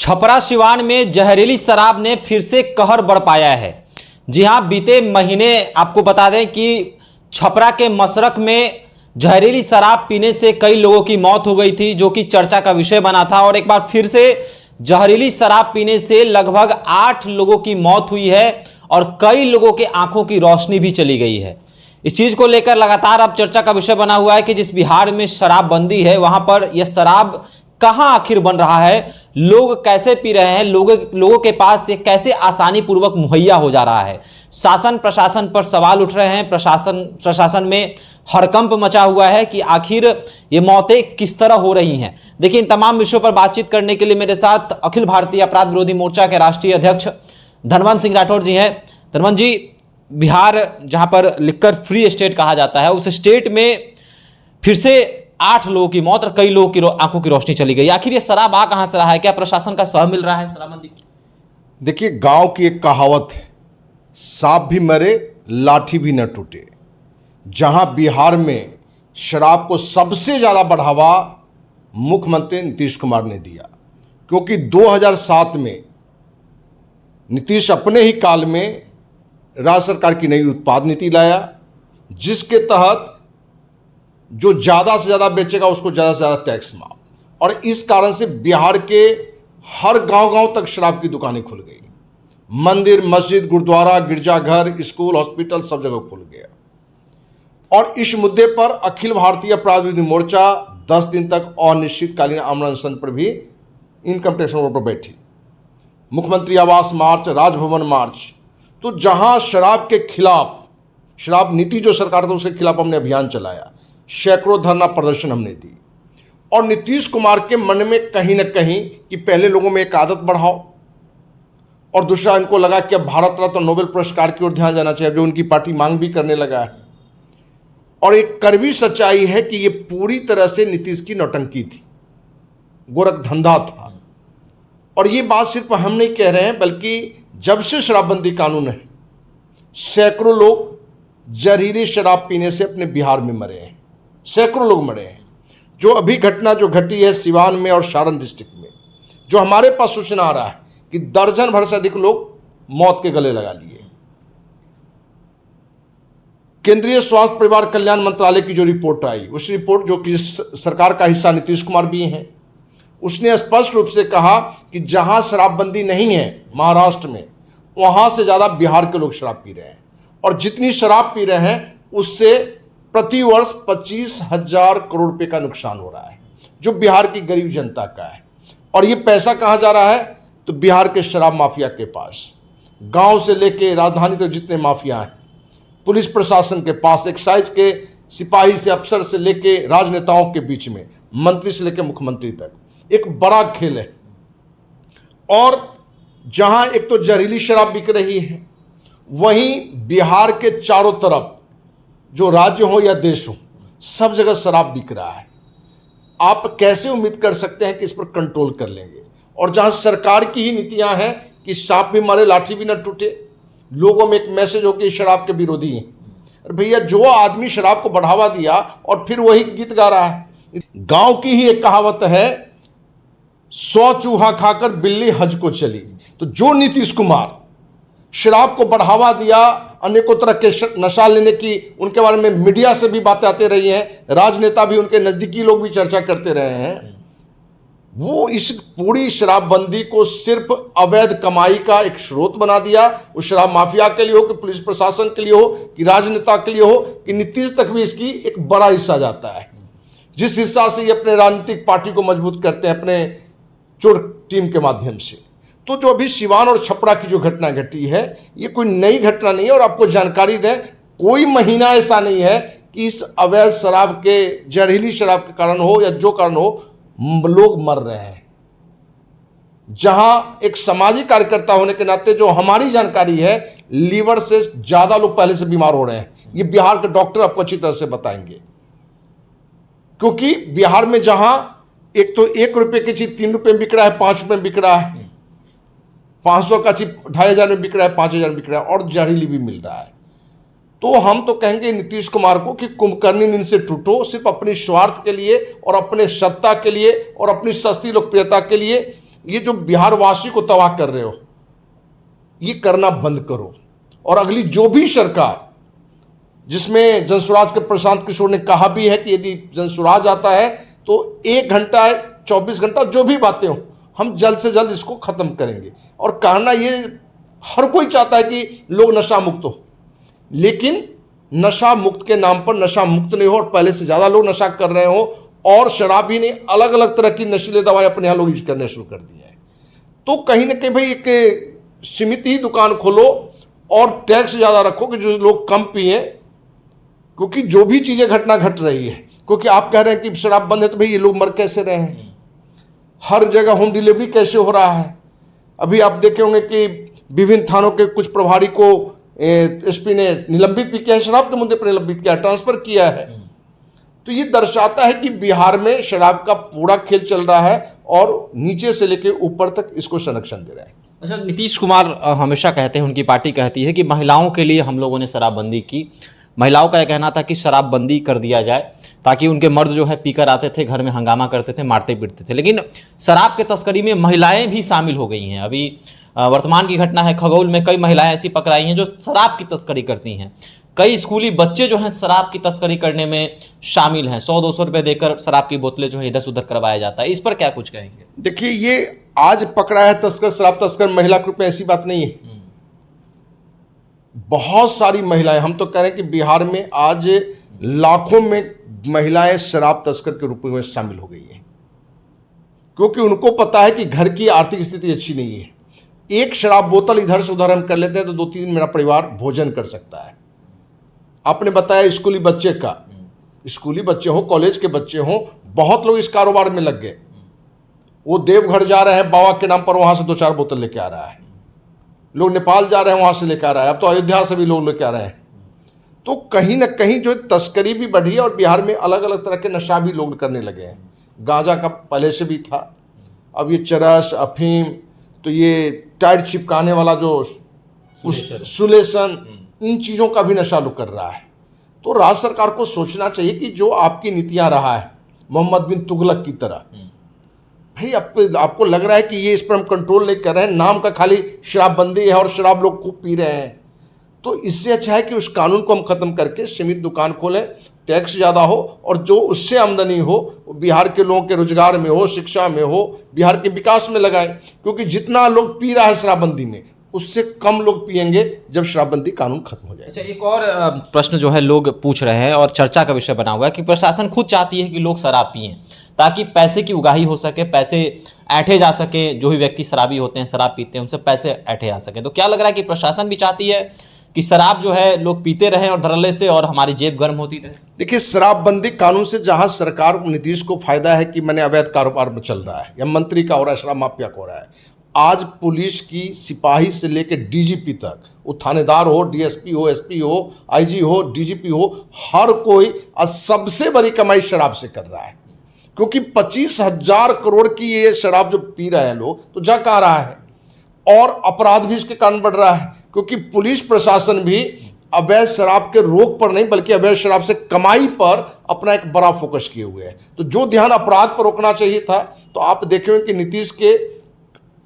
छपरा सिवान में जहरीली शराब ने फिर से कहर बरपाया है। जी हां, बीते महीने आपको बता दें कि छपरा के मशरक में जहरीली शराब पीने से कई लोगों की मौत हो गई थी, जो कि चर्चा का विषय बना था। और एक बार फिर से जहरीली शराब पीने से लगभग 8 लोगों की मौत हुई है और कई लोगों के आंखों की रोशनी भी चली गई है। इस चीज को लेकर लगातार अब चर्चा का विषय बना हुआ है कि जिस बिहार में शराबबंदी है, वहां पर यह शराब कहां आखिर बन रहा है, लोग कैसे पी रहे हैं, लोगों के पास ये कैसे आसानी पूर्वक मुहैया हो जा रहा है। शासन प्रशासन पर सवाल उठ रहे हैं। प्रशासन में हड़कंप मचा हुआ है कि आखिर ये मौतें किस तरह हो रही हैं। देखिए, इन तमाम विषयों पर बातचीत करने के लिए मेरे साथ अखिल भारतीय अपराध विरोधी मोर्चा के राष्ट्रीय अध्यक्ष धनवंत सिंह राठौर जी हैं। धनवंत जी, बिहार जहां पर लिकर फ्री स्टेट कहा जाता है, उस स्टेट में फिर से 8 लोगों की मौत और कई लोगों की आंखों की रोशनी चली गई। आखिर ये शराब आ कहां से रहा है? क्या प्रशासन का सह मिल रहा है शराबबंदी? देखिए, गांव की एक कहावत है, सांप भी मरे लाठी भी न टूटे। जहां बिहार में शराब को सबसे ज़्यादा बढ़ावा मुख्यमंत्री नीतीश कुमार ने दिया, क्योंकि 2007 में नीतीश अपने ही काल में राज्य सरकार की नई उत्पाद नीति लाया, जिसके तहत जो ज़्यादा से ज़्यादा बेचेगा उसको ज़्यादा से ज़्यादा टैक्स माफ। और इस कारण से बिहार के हर गांव-गांव तक शराब की दुकानें खुल गई। मंदिर, मस्जिद, गुरुद्वारा, गिरजाघर, स्कूल, हॉस्पिटल सब जगह खुल गया। और इस मुद्दे पर अखिल भारतीय अपराध विरोधी मोर्चा 10 दिन तक अनिश्चितकालीन अमर अनशन पर भी इनकम टैक्स रोड पर बैठी। मुख्यमंत्री आवास मार्च, राजभवन मार्च। तो जहां शराब के खिलाफ, शराब नीति जो सरकार था उसके खिलाफ हमने अभियान चलाया, सैकड़ों धरना प्रदर्शन हमने दी। और नीतीश कुमार के मन में कहीं ना कहीं कि पहले लोगों में एक आदत बढ़ाओ, और दूसरा इनको लगा कि अब भारत रत्न नोबेल पुरस्कार की ओर ध्यान जाना चाहिए, जो उनकी पार्टी मांग भी करने लगा है। और एक कड़वी सच्चाई है कि ये पूरी तरह से नीतीश की नौटंकी थी, गोरख धंधा था। और ये बात सिर्फ हम नहीं कह रहे हैं, बल्कि जब से शराबबंदी कानून है, सैकड़ों लोग जहरीली शराब पीने से अपने बिहार में मरे हैं। सैकड़ों लोग मरे हैं। जो अभी घटना जो घटी है सिवान में और सारण डिस्ट्रिक्ट में, जो हमारे पास सूचना आ रहा है कि दर्जन भर से अधिक लोग मौत के गले लगा लिए। केंद्रीय स्वास्थ्य परिवार कल्याण मंत्रालय की जो रिपोर्ट आई, उस रिपोर्ट जो कि सरकार का हिस्सा नीतीश कुमार भी हैं, उसने स्पष्ट रूप से कहा कि जहां शराबबंदी नहीं है महाराष्ट्र में, वहां से ज़्यादा बिहार के लोग शराब पी रहे हैं। और जितनी शराब पी रहे हैं उससे प्रति वर्ष 25,000 करोड़ रुपए का नुकसान हो रहा है, जो बिहार की गरीब जनता का है। और ये पैसा कहाँ जा रहा है? तो बिहार के शराब माफिया के पास, गांव से लेके राजधानी तक जितने माफिया हैं, पुलिस प्रशासन के पास, एक्साइज के सिपाही से, अफसर से लेके राजनेताओं के बीच में, मंत्री से लेके मुख्यमंत्री तक एक बड़ा खेल है। और जहां एक तो जहरीली शराब बिक रही है, वहीं बिहार के चारों तरफ जो राज्य हो या देश हो, सब जगह शराब बिक रहा है। आप कैसे उम्मीद कर सकते हैं कि इस पर कंट्रोल कर लेंगे? और जहां सरकार की ही नीतियां हैं कि सांप भी मरे लाठी भी न टूटे, लोगों में एक मैसेज हो कि शराब के विरोधी हैं। अरे भैया, जो आदमी शराब को बढ़ावा दिया और फिर वही गीत गा रहा है। गांव की ही एक कहावत है, 100 चूहा खाकर बिल्ली हज को चली। तो जो नीतीश कुमार शराब को बढ़ावा दिया, अनेकों तरह के नशा लेने की उनके बारे में मीडिया से भी बातें आती रही हैं, राजनेता भी, उनके नजदीकी लोग भी चर्चा करते रहे हैं, वो इस पूरी शराबबंदी को सिर्फ अवैध कमाई का एक स्रोत बना दिया। उस शराब माफिया के लिए हो, कि पुलिस प्रशासन के लिए हो, कि राजनेता के लिए हो, कि नीतीश तक भी इसकी एक बड़ा हिस्सा जाता है, जिस हिस्सा से ये अपने राजनीतिक पार्टी को मजबूत करते हैं अपने चोर टीम के माध्यम से। तो जो अभी सिवान और छपरा की जो घटना घटी है, ये कोई नई घटना नहीं है। और आपको जानकारी दें, कोई महीना ऐसा नहीं है कि इस अवैध शराब के, जहरीली शराब के कारण हो या जो कारण हो, लोग मर रहे हैं। जहां एक सामाजिक कार्यकर्ता होने के नाते जो हमारी जानकारी है, लीवर से ज्यादा लोग पहले से बीमार हो रहे हैं। ये बिहार के डॉक्टर आपको अच्छी तरह से बताएंगे, क्योंकि बिहार में जहां एक तो 1 रुपए की चीज 3 रुपए में बिक रहा है, 5 रुपए में बिक रहा है, 500 का चीज 2,500 में बिक रहा है, 5,000 में बिक रहा है, और जहरीली भी मिल रहा है। तो हम तो कहेंगे नीतीश कुमार को कि कुंभकर्णी नींद से टूटो। सिर्फ अपनी स्वार्थ के लिए और अपने सत्ता के लिए और अपनी सस्ती लोकप्रियता के लिए ये जो बिहार वासी को तबाह कर रहे हो, ये करना बंद करो। और अगली जो भी सरकार, जिसमें जनसुराज के प्रशांत किशोर ने कहा भी है कि यदि जनसुराज आता है तो 1 घंटा 24 घंटा जो भी बातें हो, हम जल्द से जल्द इसको खत्म करेंगे। और कहना ये हर कोई चाहता है कि लोग नशा मुक्त हो, लेकिन नशा मुक्त के नाम पर नशा मुक्त नहीं हो और पहले से ज़्यादा लोग नशा कर रहे हो, और शराब ही नहीं, अलग अलग तरह की नशीले दवाएं अपने यहाँ लोग यूज करने शुरू कर दिए हैं। तो कहीं ना कहीं भाई एक सीमित ही दुकान खोलो और टैक्स ज़्यादा रखो कि जो लोग कम पिए, क्योंकि जो भी चीज़ें घटना घट रही है, क्योंकि आप कह रहे हैं कि शराब बंद है तो भाई ये लोग मर कैसे रहे हैं, हर जगह होम डिलीवरी कैसे हो रहा है। अभी आप देखे होंगे कि विभिन्न थानों के कुछ प्रभारी को एसपी ने निलंबित भी किया है, शराब के मुद्दे पर निलंबित किया है, ट्रांसफर किया है। तो ये दर्शाता है कि बिहार में शराब का पूरा खेल चल रहा है और नीचे से लेकर ऊपर तक इसको संरक्षण दे रहे हैं। अच्छा, नीतीश कुमार हमेशा कहते हैं, उनकी पार्टी कहती है कि महिलाओं के लिए हम लोगों ने शराबबंदी की। महिलाओं का यह कहना था कि शराबबंदी कर दिया जाए ताकि उनके मर्द जो है पीकर आते थे, घर में हंगामा करते थे, मारते पीटते थे। लेकिन शराब के तस्करी में महिलाएं भी शामिल हो गई हैं। अभी वर्तमान की घटना है, खगौल में कई महिलाएं ऐसी पकड़ाई हैं जो शराब की तस्करी करती हैं। कई स्कूली बच्चे जो हैं शराब की तस्करी करने में शामिल हैं। 100-200 रुपये देकर शराब की बोतलें जो है इधर उधर करवाया जाता है। इस पर क्या कुछ कहेंगे? देखिए, ये आज पकड़ा है तस्कर, शराब तस्कर महिला ग्रुप में, ऐसी बात नहीं है। बहुत सारी महिलाएं, हम तो कह रहे हैं कि बिहार में आज लाखों में महिलाएं शराब तस्कर के रूप में शामिल हो गई हैं, क्योंकि उनको पता है कि घर की आर्थिक स्थिति अच्छी नहीं है। एक शराब बोतल इधर से उधर हम कर लेते हैं तो 2-3 दिन मेरा परिवार भोजन कर सकता है। आपने बताया स्कूली बच्चे का, स्कूली बच्चे हो, कॉलेज के बच्चे हो, बहुत लोग इस कारोबार में लग गए। वो देवघर जा रहे हैं बाबा के नाम पर, वहां से 2-4 बोतल लेके आ रहा है। लोग नेपाल जा रहे हैं, वहां से लेकर आ रहा है। अब तो अयोध्या से भी लोग लेके आ रहे हैं। तो कहीं ना कहीं जो तस्करी भी बढ़ी है और बिहार में अलग अलग तरह के नशा भी लोग करने लगे हैं। गांजा का पहले से भी था, अब ये चरस, अफीम, तो ये टायर चिपकाने वाला जो सुलेशन, इन चीज़ों का भी नशा लोग कर रहा है। तो राज्य सरकार को सोचना चाहिए कि जो आपकी नीतियां रहा है मोहम्मद बिन तुगलक की तरह, भाई आपको लग रहा है कि ये इस पर हम कंट्रोल नहीं कर रहे हैं, नाम का खाली शराबबंदी है और शराब लोग खूब पी रहे हैं। तो इससे अच्छा है कि उस कानून को हम खत्म करके सीमित दुकान खोलें, टैक्स ज़्यादा हो और जो उससे आमदनी हो बिहार के लोगों के रोजगार में हो, शिक्षा में हो, बिहार के विकास में लगाएं। क्योंकि जितना लोग पी रहा है शराबबंदी में, उससे कम लोग पिएंगे जब शराबबंदी कानून खत्म हो जाए। अच्छा, एक और प्रश्न जो है लोग पूछ रहे हैं और चर्चा का विषय बना हुआ है कि प्रशासन खुद चाहती है कि लोग शराब पिएं ताकि पैसे की उगाही हो सके, पैसे ऐंठे जा सके। जो भी व्यक्ति शराबी होते हैं, शराब पीते हैं, उनसे पैसे ऐंठे जा सके। तो क्या लग रहा है कि प्रशासन भी चाहती है कि शराब जो है लोग पीते रहें और धड़ल्ले से, और हमारी जेब गर्म होती रहे? देखिए, शराबबंदी कानून से जहां सरकार को, नीतीश को फायदा है कि मैंने अवैध कारोबार में चल रहा है या मंत्री का हो रहा है, शराब माफिया का हो रहा है। आज पुलिस की सिपाही से लेकर डीजीपी तक, वो थानेदार हो, डीएसपी हो, एसपी हो, आईजी हो, डीजीपी हो, हर कोई आज सबसे बड़ी कमाई शराब से कर रहा है। क्योंकि 25,000 करोड़ की ये शराब जो पी रहे हैं लोग, तो जा कहाँ रहा है, और अपराध भी इसके कारण बढ़ रहा है। क्योंकि पुलिस प्रशासन भी अवैध शराब के रोक पर नहीं बल्कि अवैध शराब से कमाई पर अपना एक बड़ा फोकस किए हुए है। तो जो ध्यान अपराध पर रोकना चाहिए था, तो आप देखेंगे कि नीतीश के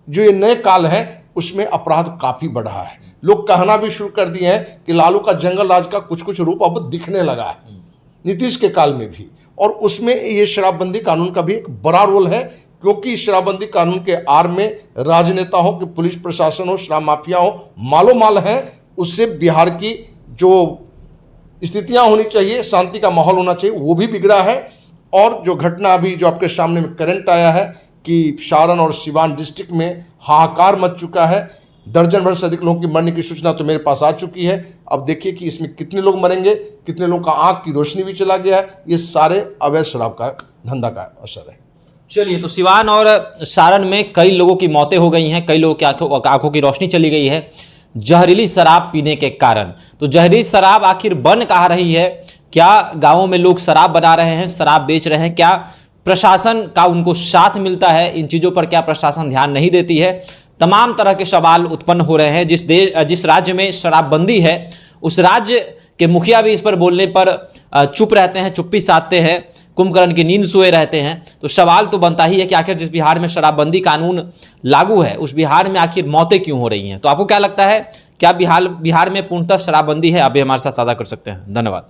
जो ये नए काल है उसमें अपराध काफ़ी बढ़ा है। लोग कहना भी शुरू कर दिए हैं कि लालू का जंगल राज का कुछ कुछ रूप अब दिखने लगा है, नीतीश के काल में भी। और उसमें ये शराबबंदी कानून का भी एक बड़ा रोल है, क्योंकि इस शराबबंदी कानून के आड़ में राजनेता हो कि पुलिस प्रशासन हो, शराब माफिया हो, मालो माल हैं। उससे बिहार की जो स्थितियां होनी चाहिए, शांति का माहौल होना चाहिए, वो भी बिगड़ा है। और जो घटना अभी जो आपके सामने में करंट आया है कि सारण और सिवान डिस्ट्रिक्ट में हाहाकार मच चुका है, दर्जन भर से अधिक लोगों की मरने की सूचना तो मेरे पास आ चुकी है। अब देखिए कि इसमें कितने लोग मरेंगे, कितने लोगों का आंख की रोशनी भी चला गया है। ये सारे अवैध शराब का धंधा का असर है। चलिए, तो सिवान और सारण में कई लोगों की मौतें हो गई हैं, कई लोगों की आंखों की रोशनी चली गई है जहरीली शराब पीने के कारण। तो जहरीली शराब आखिर बन कहाँ रही है? क्या गाँवों में लोग शराब बना रहे हैं, शराब बेच रहे हैं? क्या प्रशासन का उनको साथ मिलता है? इन चीज़ों पर क्या प्रशासन ध्यान नहीं देती है? तमाम तरह के सवाल उत्पन्न हो रहे हैं। जिस राज्य में शराबबंदी है, उस राज्य कि मुखिया भी इस पर बोलने पर चुप रहते हैं, चुप्पी साधते हैं, कुंभकर्ण की नींद सोए रहते हैं। तो सवाल तो बनता ही है कि आखिर जिस बिहार में शराबबंदी कानून लागू है उस बिहार में आखिर मौतें क्यों हो रही हैं। तो आपको क्या लगता है, क्या बिहार में पूर्णतः शराबबंदी है? आप भी हमारे साथ साझा कर सकते हैं। धन्यवाद।